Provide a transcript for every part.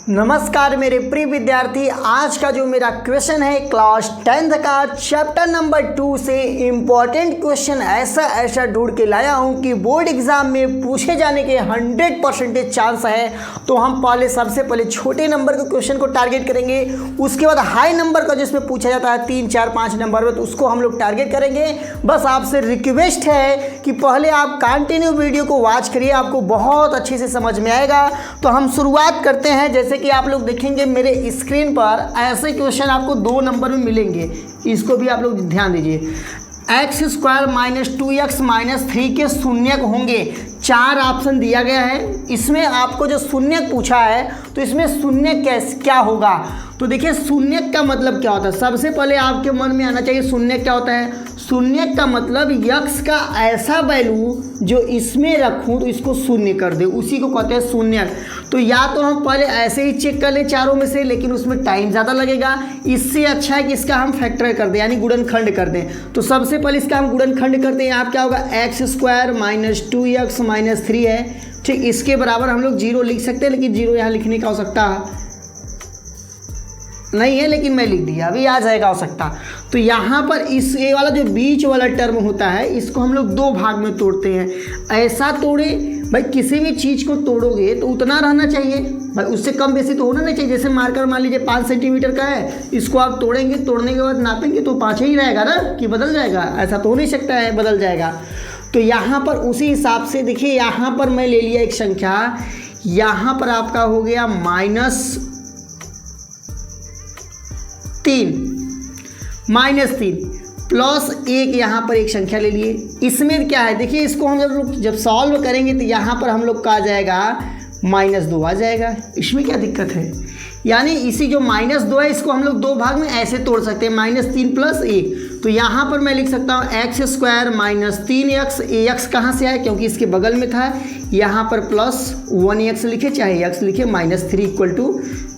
नमस्कार मेरे प्रिय विद्यार्थी, आज का जो मेरा क्वेश्चन है क्लास 10th का चैप्टर नंबर 2 से इम्पॉर्टेंट क्वेश्चन ऐसा ढूंढ के लाया हूं कि बोर्ड एग्जाम में पूछे जाने के 100% चांस है। तो हम सबसे पहले छोटे नंबर के क्वेश्चन को टारगेट करेंगे, उसके बाद हाई नंबर का जिसमें पूछा जाता है 3, 4, 5 नंबर में, तो उसको हम लोग टारगेट करेंगे। बस आपसे रिक्वेस्ट है कि पहले आप कंटिन्यू वीडियो को वॉच करिए, आपको बहुत अच्छे से समझ में आएगा। तो हम शुरुआत करते हैं। जैसे कि आप लोग देखेंगे मेरे स्क्रीन पर ऐसे क्वेश्चन आपको 2 नंबर में मिलेंगे, इसको भी आप लोग ध्यान दीजिए। x² - 2x - 3 के शून्यक होंगे, 4 ऑप्शन दिया गया है। इसमें आपको जो शून्यक पूछा है तो इसमें शून्यक क्या होगा, तो देखिए शून्यक का मतलब क्या होता है। सबसे पहले आपके मन में आना चाहिए शून्यक क्या होता है। शून्यक का मतलब यक्स का ऐसा वैल्यू जो इसमें रखूं तो इसको शून्य कर दे, उसी को कहते हैं शून्यक। तो या तो हम पहले ऐसे ही चेक कर लें चारों में से, लेकिन उसमें टाइम ज़्यादा लगेगा। इससे अच्छा है कि इसका हम फैक्टर कर दें, यानी गुणनखंड कर दें। तो सबसे पहले इसका हम गुणनखंड करते हैं। यहाँ क्या होगा, x² - 2x - 3 है, ठीक। इसके बराबर हम लोग 0 लिख सकते हैं, लेकिन 0 यहाँ लिखने का आवश्यकता नहीं है, लेकिन मैं लिख दिया, अभी आ जाएगा आवश्यकता। तो यहाँ पर इस ये वाला जो बीच वाला टर्म होता है, इसको हम लोग 2 भाग में तोड़ते हैं। ऐसा तोड़े भाई, किसी भी चीज़ को तोड़ोगे तो उतना रहना चाहिए भाई, उससे कम बेसी तो होना नहीं चाहिए। जैसे मार्कर मान लीजिए 5 सेंटीमीटर का है, इसको आप तोड़ेंगे, तोड़ने के बाद नापेंगे तो 5 ही रहेगा ना, कि बदल जाएगा? ऐसा तो हो नहीं सकता है, बदल जाएगा। तो यहाँ पर उसी हिसाब से देखिए, यहाँ पर मैं ले लिया एक संख्या, यहाँ पर आपका हो गया -3 +1, यहाँ पर एक संख्या ले लिए। इसमें क्या है देखिए, इसको हम जब सॉल्व करेंगे तो यहाँ पर हम लोग का आ जाएगा -2 आ जाएगा। इसमें क्या दिक्कत है, यानी इसी जो -2 है इसको हम लोग 2 भाग में ऐसे तोड़ सकते हैं, -3 + 1। तो यहाँ पर मैं लिख सकता हूँ x² - 3x। x कहाँ से आया, क्योंकि इसके बगल में था। यहाँ पर +1x लिखे, चाहे x लिखे, -3 =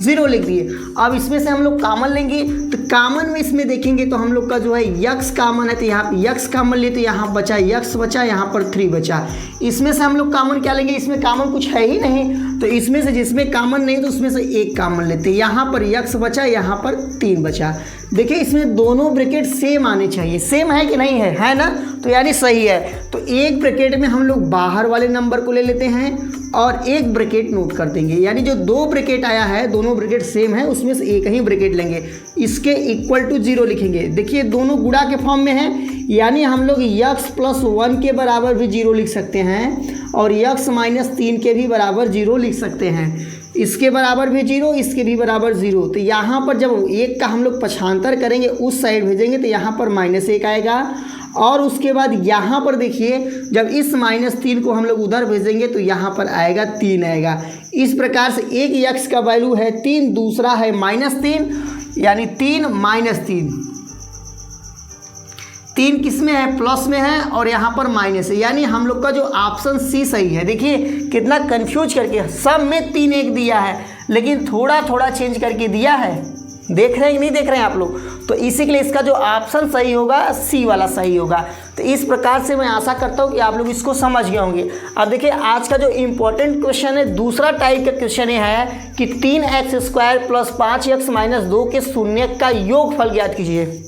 0 लिख दिए। अब इसमें से हम लोग कॉमन लेंगे, तो कॉमन में इसमें देखेंगे तो हम लोग का जो है x कॉमन है, तो यहाँ x कॉमन लिए तो यहाँ बचा x बचा, यहाँ पर 3 बचा। इसमें से हम लोग कॉमन क्या लेंगे, इसमें कॉमन कुछ है ही नहीं, तो इसमें से जिसमें कॉमन नहीं तो उसमें से एक कॉमन लेते हैं। यहाँ पर x बचा, यहाँ पर 3 बचा। देखिए इसमें दोनों ब्रैकेट सेम आने चाहिए, सेम है कि नहीं है ना, तो यानी सही है। तो एक ब्रैकेट में हम लोग बाहर वाले नंबर को ले लेते हैं और एक ब्रैकेट नोट कर देंगे, यानी जो 2 ब्रैकेट आया है, दोनों ब्रैकेट सेम है, उसमें से एक ही ब्रैकेट लेंगे, इसके = 0 लिखेंगे। देखिए दोनों गुणा के फॉर्म में है, यानी हम लोग x + 1 के बराबर भी 0 लिख सकते हैं और x - 3 के भी बराबर 0 लिख सकते हैं। इसके बराबर भी 0, इसके भी बराबर 0। तो यहाँ पर जब 1 का हम लोग पक्षांतर करेंगे, उस साइड भेजेंगे, तो यहाँ पर -1 आएगा। और उसके बाद यहाँ पर देखिए, जब इस -3 को हम लोग उधर भेजेंगे तो यहाँ पर आएगा 3 आएगा। इस प्रकार से एक x का वैल्यू है 3, दूसरा है -3, यानी 3 -3। 3 किस में है, प्लस में है, और यहाँ पर माइनस है, यानी हम लोग का जो ऑप्शन सी सही है। देखिए कितना कंफ्यूज करके, सब में 3 1 दिया है, लेकिन थोड़ा थोड़ा चेंज करके दिया है। देख रहे हैं कि नहीं देख रहे हैं आप लोग? तो इसी के लिए इसका जो ऑप्शन सही होगा, सी वाला सही होगा। तो इस प्रकार से मैं आशा करता हूँ कि आप लोग इसको समझ गए होंगे। अब देखिए आज का जो इम्पोर्टेंट क्वेश्चन है, दूसरा टाइप का क्वेश्चन ये है कि 3x² + 5x - 2 के शून्यक का योगफल ज्ञात कीजिए।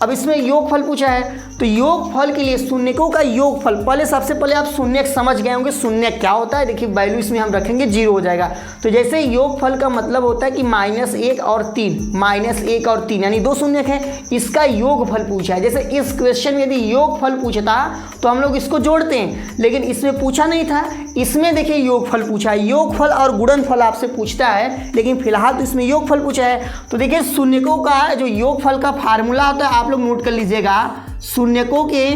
अब इसमें योगफल पूछा है, तो योगफल के लिए शून्यकों का योगफल, पहले सबसे पहले आप शून्यक समझ गए होंगे शून्यक क्या होता है। देखिए वैल्यू इसमें हम रखेंगे 0 हो जाएगा। तो जैसे योगफल का मतलब होता है कि -1 और 3, -1 और 3 यानी 2 शून्यक है, इसका योगफल पूछा है। जैसे इस क्वेश्चन में यदि योगफल पूछता तो हम लोग इसको जोड़ते हैं, लेकिन इसमें पूछा नहीं था। इसमें देखिए योगफल पूछा है, योगफल और गुणनफल आपसे पूछता है, लेकिन फिलहाल तो इसमें योगफल पूछा है। तो देखिए शून्यकों का जो योगफल का फार्मूला होता है, आप लोग नोट कर लीजिएगा। शून्यकों के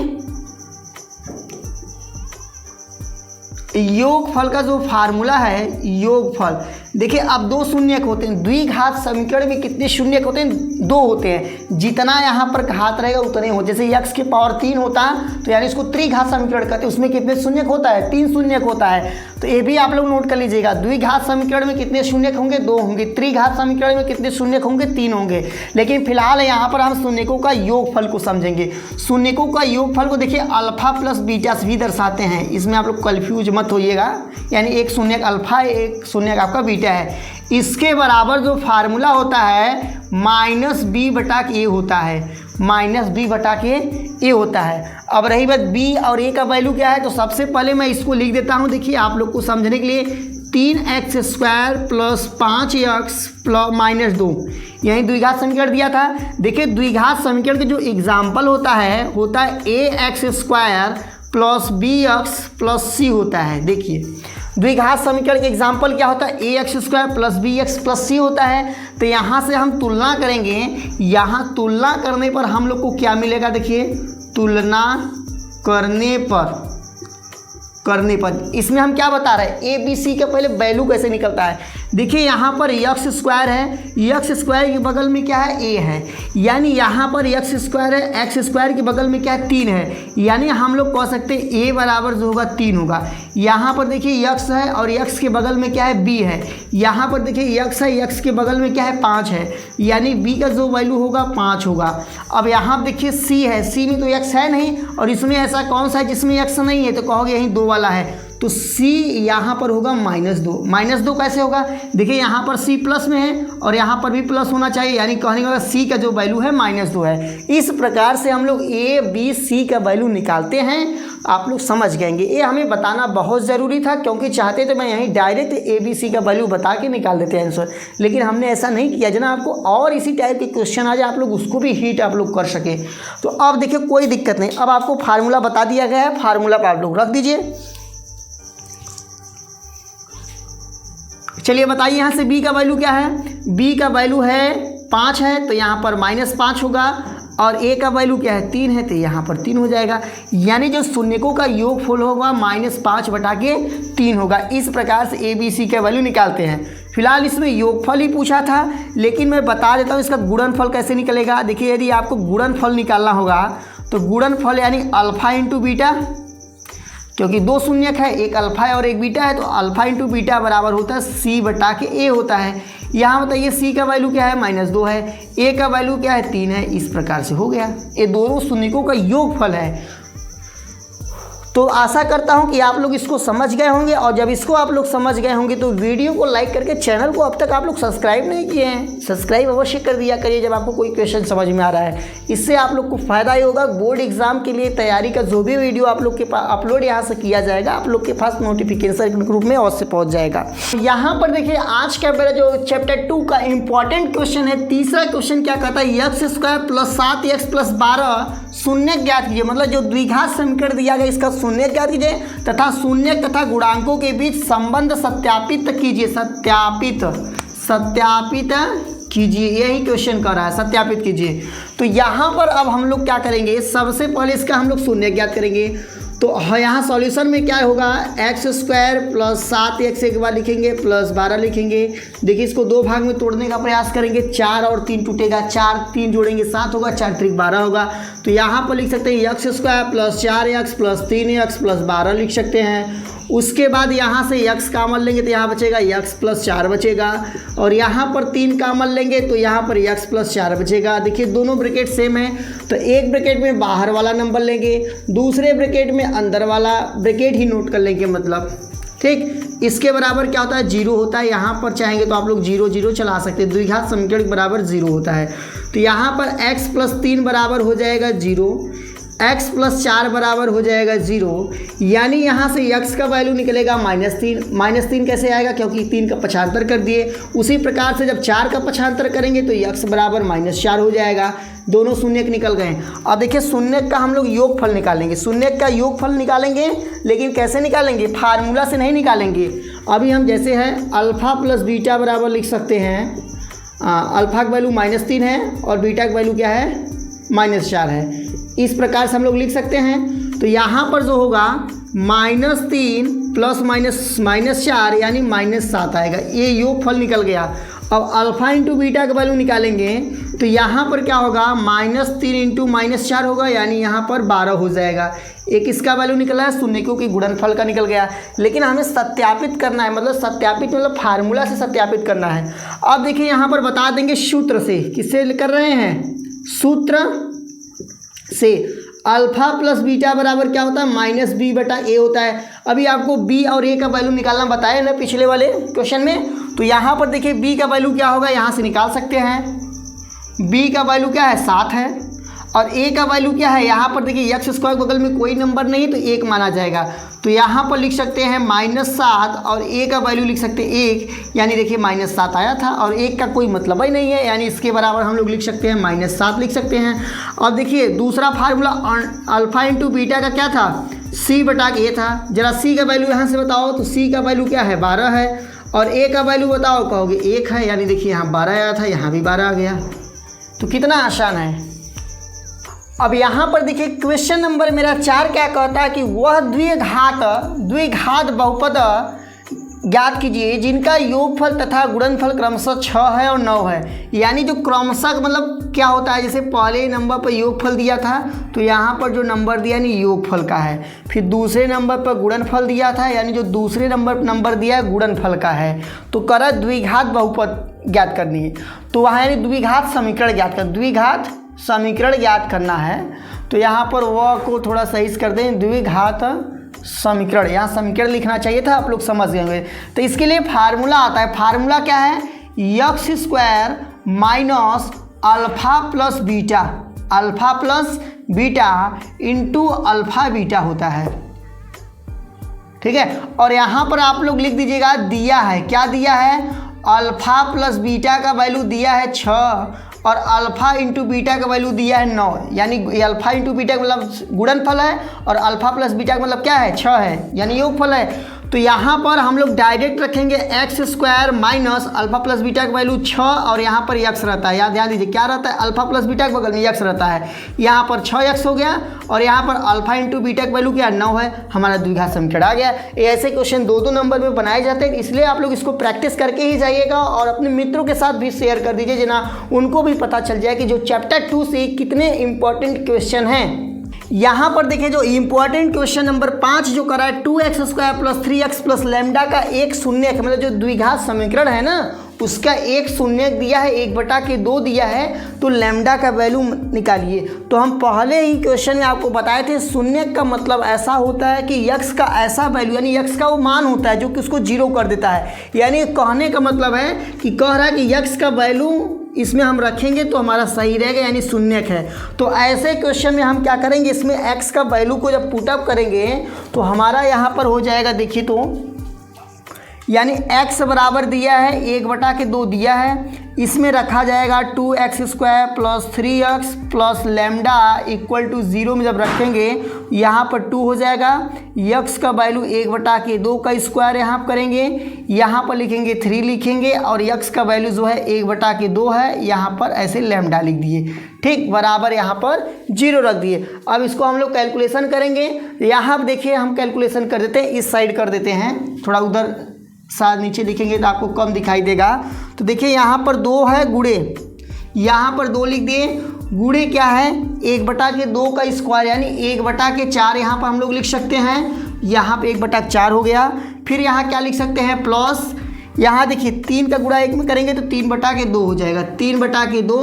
योगफल का जो फार्मूला है, योगफल, देखिए अब 2 शून्यक होते हैं, द्विघात समीकरण में कितने शून्यक होते हैं, 2 होते हैं। जितना यहाँ पर घात रहेगा उतने हो, जैसे x की पावर 3 होता तो यानी इसको त्रिघात समीकरण कहते हैं, उसमें कितने शून्यक होता है, 3 शून्यक होता है। तो ये भी आप लोग नोट कर लीजिएगा। द्विघात समीकरण में कितने शून्यक होंगे, 2 होंगे। त्रिघात समीकरण में कितने शून्यक होंगे, 3 होंगे। लेकिन फिलहाल यहाँ पर हम शून्यकों का योगफल को समझेंगे। शून्यकों का योगफल को देखिए अल्फा प्लस बीटा से भी दर्शाते हैं, इसमें आप लोग कन्फ्यूज मत मत होइएगा, यानी एक शून्यक अल्फा एक शून्यक आपका बीटा है। इसके बराबर जो फार्मूला होता है माइनस बी बटा के ए होता है, माइनस बी बटा के ए होता है। अब रही बात बी और ए का वैल्यू क्या है, तो सबसे पहले मैं इसको लिख देता हूँ। देखिए आप लोग को समझने के लिए 3x² plus 5x plus minus 2, यही द्विघात समीकरण दिया था। देखिए द्विघात समीकरण के जो एग्जाम्पल होता है ax² plus bx plus c होता है। देखिए द्विघात समीकरण के एग्जाम्पल क्या होता है, ax² plus bx plus c होता है। तो यहाँ से हम तुलना करेंगे, यहाँ तुलना करने पर हम लोग को क्या मिलेगा, देखिए तुलना करने पर इसमें हम क्या बता रहे हैं, ए बी सी का पहले वैल्यू कैसे निकलता है। देखिए यहाँ पर x² है, x² के बगल में क्या है, a है, यानी यहाँ पर x² है, x² के बगल में क्या है, 3 है, यानी हम लोग कह सकते हैं a बराबर जो होगा 3 होगा। यहाँ पर देखिए x है और x के बगल में क्या है, b है, यहाँ पर देखिए x है, x के बगल में क्या है, 5 है, यानी b का जो वैल्यू होगा 5 होगा। अब यहाँ देखिए c है, c में तो x है नहीं, और इसमें ऐसा कौन सा है जिसमें x नहीं है, तो कहोगे यहीं 2 वाला है, तो c यहाँ पर होगा -2। -2 कैसे होगा, देखिए यहाँ पर c प्लस में है और यहाँ पर भी प्लस होना चाहिए, यानी कहने का c का जो वैल्यू है -2 है। इस प्रकार से हम लोग a b c का वैल्यू निकालते हैं। आप लोग समझ गएंगे, ये हमें बताना बहुत ज़रूरी था, क्योंकि चाहते तो मैं यहीं डायरेक्ट a b c का वैल्यू बता के निकाल देते हैं आंसर, लेकिन हमने ऐसा नहीं किया। जना आपको और इसी टाइप के क्वेश्चन आ जाए, आप लोग उसको भी हीट आप लोग कर सके। तो अब देखिए कोई दिक्कत नहीं, अब आपको फार्मूला बता दिया गया है, फार्मूला पर आप लोग रख दीजिए। चलिए बताइए यहाँ से b का वैल्यू क्या है, b का वैल्यू है 5 है, तो यहाँ पर -5 होगा, और a का वैल्यू क्या है, 3 है, तो यहाँ पर 3 हो जाएगा, यानी जो शून्यकों का योगफल होगा -5 बटा के 3 होगा। इस प्रकार से a b c का वैल्यू निकालते हैं। फिलहाल इसमें योगफल ही पूछा था, लेकिन मैं बता देता हूँ इसका गुणनफल कैसे निकलेगा। देखिए यदि आपको गुणनफल निकालना होगा तो गुणनफल यानी अल्फा इंटू बीटा, क्योंकि 2 शून्यक है, एक अल्फा है और एक बीटा है, तो अल्फा इंटू बीटा बराबर होता है c बटा के a होता है। यहाँ बताइए c का वैल्यू क्या है, -2 है, a का वैल्यू क्या है, 3 है। इस प्रकार से हो गया, ये दोनों शून्यकों का योगफल है। तो आशा करता हूं कि आप लोग इसको समझ गए होंगे, और जब इसको आप लोग समझ गए होंगे तो वीडियो को लाइक करके चैनल को अब तक आप लोग सब्सक्राइब नहीं किए हैं, सब्सक्राइब अवश्य कर दिया करिए जब आपको कोई क्वेश्चन समझ में आ रहा है। इससे आप लोग को फ़ायदा ही होगा। बोर्ड एग्जाम के लिए तैयारी का जो भी वीडियो आप लोग के पास अपलोड यहाँ से किया जाएगा, आप लोग के पास नोटिफिकेशन के रूप में अवश्य पहुँच जाएगा। यहाँ पर देखिए आज का मेरा जो चैप्टर 2 का इंपॉर्टेंट क्वेश्चन है, तीसरा क्वेश्चन क्या कहता है, x² प्लस 7x प्लस 12 शून्य ज्ञात कीजिए। मतलब जो द्विघात समीकरण दिया गया इसका शून्य ज्ञात कीजिए तथा शून्य तथा गुणांकों के बीच संबंध सत्यापित कीजिए। सत्यापित कीजिए, यही क्वेश्चन कर रहा है, सत्यापित कीजिए। तो यहाँ पर अब हम लोग क्या करेंगे, सबसे पहले इसका हम लोग शून्य ज्ञात करेंगे। तो यहाँ सॉल्यूशन में क्या होगा, x² प्लस 7x एक बार लिखेंगे प्लस 12 लिखेंगे। देखिए इसको 2 भाग में तोड़ने का प्रयास करेंगे, 4 और 3 टूटेगा, 4 3 जोड़ेंगे 7 होगा, 4 3 12 होगा। तो यहाँ पर लिख सकते हैं x² plus 4x plus 3x plus 12 लिख सकते हैं। उसके बाद यहाँ से x कॉमन लेंगे तो यहाँ बचेगा x प्लस 4 बचेगा, और यहाँ पर 3 कॉमन लेंगे तो यहाँ पर x प्लस 4 बचेगा। देखिए दोनों ब्रैकेट सेम है, तो एक ब्रैकेट में बाहर वाला नंबर लेंगे, दूसरे ब्रैकेट में अंदर वाला ब्रैकेट ही नोट कर लेंगे, मतलब ठीक। इसके बराबर क्या होता है, 0 होता है। यहाँ पर चाहेंगे तो आप लोग 0 0 चला सकते हैं, द्विघात समीकरण के बराबर 0 होता है। तो यहाँ पर x प्लस 3 बराबर हो जाएगा 0, x प्लस 4 बराबर हो जाएगा 0, यानी यहाँ से x का वैल्यू निकलेगा -3। -3 कैसे आएगा, क्योंकि 3 का पक्षांतर कर दिए। उसी प्रकार से जब 4 का पक्षांतर करेंगे तो x बराबर -4 हो जाएगा। दोनों शून्यक निकल गए। अब देखिए शून्यक का हम लोग योगफल निकालेंगे, शून्यक का योगफल निकालेंगे, लेकिन कैसे निकालेंगे, फार्मूला से नहीं निकालेंगे। अभी हम जैसे है अल्फ़ा प्लस बीटा बराबर लिख सकते हैं, अल्फ़ा का वैल्यू -3 है और बीटा का वैल्यू क्या है, -4 है। इस प्रकार से हम लोग लिख सकते हैं। तो यहाँ पर जो होगा -3 प्लस -4 यानी -7 आएगा, ये योगफल निकल गया। अब अल्फ़ा इंटू बीटा का वैल्यू निकालेंगे तो यहाँ पर क्या होगा, -3 इंटू -4 होगा, यानी यहाँ पर 12 हो जाएगा। एक इसका वैल्यू निकला है, शून्यकों की गुणनफल का निकल गया। लेकिन हमें सत्यापित करना है, मतलब सत्यापित मतलब फार्मूला से सत्यापित करना है। अब देखिए यहाँ पर बता देंगे सूत्र से, किससे कर रहे हैं, सूत्र से। अल्फ़ा प्लस बीटा बराबर क्या होता है, -b बटा a होता है। अभी आपको बी और ए का वैल्यू निकालना बताया ना पिछले वाले क्वेश्चन में। तो यहाँ पर देखिए बी का वैल्यू क्या होगा, यहाँ से निकाल सकते हैं। बी का वैल्यू क्या है 7 है और ए का वैल्यू क्या है, यहाँ पर देखिए एक्स स्क्वायर बगल में कोई नंबर नहीं तो 1 माना जाएगा। तो यहाँ पर लिख सकते हैं -7 और ए का वैल्यू लिख सकते हैं 1, यानी देखिए -7 आया था और 1 का कोई मतलब ही नहीं है, यानी इसके बराबर हम लोग लिख सकते हैं -7 लिख सकते हैं। अब देखिए दूसरा फार्मूला अल्फा इंटू बीटा का क्या था, सी बटा के ए था। जरा सी का वैल्यू यहाँ से बताओ, तो सी का वैल्यू क्या है 12 है और ए का वैल्यू बताओ, कहोगे 1 है, यानी देखिए यहाँ 12 आया था, यहाँ भी 12 आ गया। तो कितना आसान है। अब यहाँ पर देखिए क्वेश्चन नंबर मेरा 4 क्या कहता है कि वह द्विघात बहुपद ज्ञात कीजिए जिनका योगफल तथा गुणनफल क्रमशः 6 है और 9 है। यानी जो क्रमशः मतलब क्या होता है, जैसे पहले नंबर पर योगफल दिया था तो यहाँ पर जो नंबर दिया यानी योगफल का है, फिर दूसरे नंबर पर गुणनफल दिया था यानी जो दूसरे नंबर दिया है गुणनफल का है। तो कर द्विघात बहुपद ज्ञात करनी है, तो वहाँ यानी द्विघात समीकरण ज्ञात करना है। तो यहाँ पर वह को थोड़ा सही कर दें, द्विघात समीकरण, यहाँ समीकरण लिखना चाहिए था, आप लोग समझ गए होंगे। तो इसके लिए फार्मूला आता है, फार्मूला क्या है, x square minus alpha plus beta into alpha beta होता है, ठीक है। और यहाँ पर आप लोग लिख दीजिएगा दिया है, क्या दिया है, अल्फा प्लस बीटा का वैल्यू दिया है 6 और अल्फा इंटू बीटा का वैल्यू दिया है 9, यानी अल्फा इंटू बीटा का मतलब गुणनफल है और अल्फा प्लस बीटा का मतलब क्या है 6 है, यानी योगफल है। तो यहाँ पर हम लोग डायरेक्ट रखेंगे x square minus alpha plus beta का वैल्यू 6 और यहाँ पर एक्स रहता है, याद ध्यान दीजिए क्या रहता है, अल्फा प्लस बीटा के बगल में एक्स रहता है, यहाँ पर 6x हो गया और यहाँ पर अल्फा इंटू बीटा का वैल्यू क्या 9 है, हमारा द्विघात समीकरण आ गया। ये ऐसे क्वेश्चन 2-2 नंबर में बनाए जाते हैं, इसलिए आप लोग इसको प्रैक्टिस करके ही जाइएगा और अपने मित्रों के साथ भी शेयर कर दीजिए, जिना उनको भी पता चल जाए कि जो चैप्टर 2 से कितने इंपॉर्टेंट क्वेश्चन हैं। यहाँ पर देखें जो इंपॉर्टेंट क्वेश्चन नंबर 5 जो करा है 2x square plus 3x plus lambda का एक शून्य, मतलब जो द्विघात समीकरण है ना उसका एक शून्य दिया है, 1/2 दिया है, तो लैम्डा का वैल्यू निकालिए। तो हम पहले ही क्वेश्चन में आपको बताए थे शून्य का मतलब ऐसा होता है कि x का ऐसा वैल्यू यानी x का वो मान होता है जो कि उसको 0 कर देता है, यानी कहने का मतलब है कि कह रहा है कि x का वैल्यू इसमें हम रखेंगे तो हमारा सही रहेगा, यानी शून्य है। तो ऐसे क्वेश्चन में हम क्या करेंगे, इसमें x का वैल्यू को जब पुटअप करेंगे तो हमारा यहाँ पर हो जाएगा, देखिए तो यानी x बराबर दिया है 1/2 दिया है, इसमें रखा जाएगा 2x square plus 3x plus lambda equal to 0 में जब रखेंगे यहाँ पर 2 हो जाएगा, x का वैल्यू 1/2 का स्क्वायर यहाँ करेंगे, यहाँ पर लिखेंगे 3 लिखेंगे और x का वैल्यू जो है 1/2 है, यहाँ पर ऐसे लैम्डा लिख दिए, ठीक, बराबर यहाँ पर 0 रख दिए। अब इसको हम लोग कैलकुलेशन करेंगे, यहाँ देखिए हम कैलकुलेशन कर देते हैं, इस साइड कर देते हैं, थोड़ा उधर साथ नीचे लिखेंगे तो आपको कम दिखाई देगा। तो देखिए यहाँ पर 2 है गुणे, यहाँ पर 2 लिख दिए, गुणे क्या है 1/2 का स्क्वायर यानी 1/4 यहाँ पर हम लोग लिख सकते हैं, यहाँ पे 1/4 हो गया। फिर यहाँ क्या लिख सकते हैं प्लस, यहाँ देखिए 3 का गुणा 1 में करेंगे तो 3/2 हो जाएगा, 3/2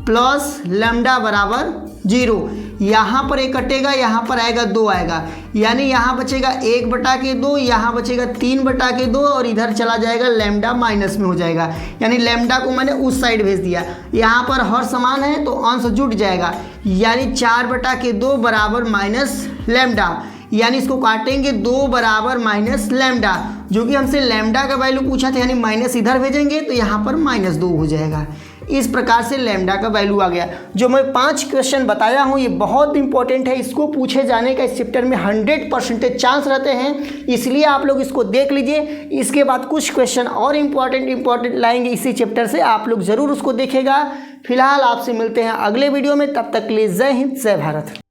प्लस लैम्डा बराबर 0, यहाँ पर 1 कटेगा, यहाँ पर आएगा 2 आएगा, यानी यहाँ बचेगा 1/2, यहाँ बचेगा 3/2 और इधर चला जाएगा लैम्डा माइनस में हो जाएगा, यानी लैम्डा को मैंने उस साइड भेज दिया। यहाँ पर हर समान है तो अंश जुट जाएगा, यानी 4/2 बराबर माइनस लैम्डा, यानी इसको काटेंगे 2 बराबर माइनस लैम्डा, जो कि हमसे लैम्डा का वैल्यू पूछा था, यानी माइनस इधर भेजेंगे तो यहाँ पर -2 हो जाएगा। इस प्रकार से लैम्डा का वैल्यू आ गया। जो मैं 5 क्वेश्चन बताया हूँ ये बहुत इंपॉर्टेंट है, इसको पूछे जाने का इस चैप्टर में 100% चांस रहते हैं, इसलिए आप लोग इसको देख लीजिए। इसके बाद कुछ क्वेश्चन और इम्पॉर्टेंट लाएंगे इसी चैप्टर से, आप लोग ज़रूर उसको देखेगा। फिलहाल आपसे मिलते हैं अगले वीडियो में, तब तक के लिए जय हिंद जय भारत।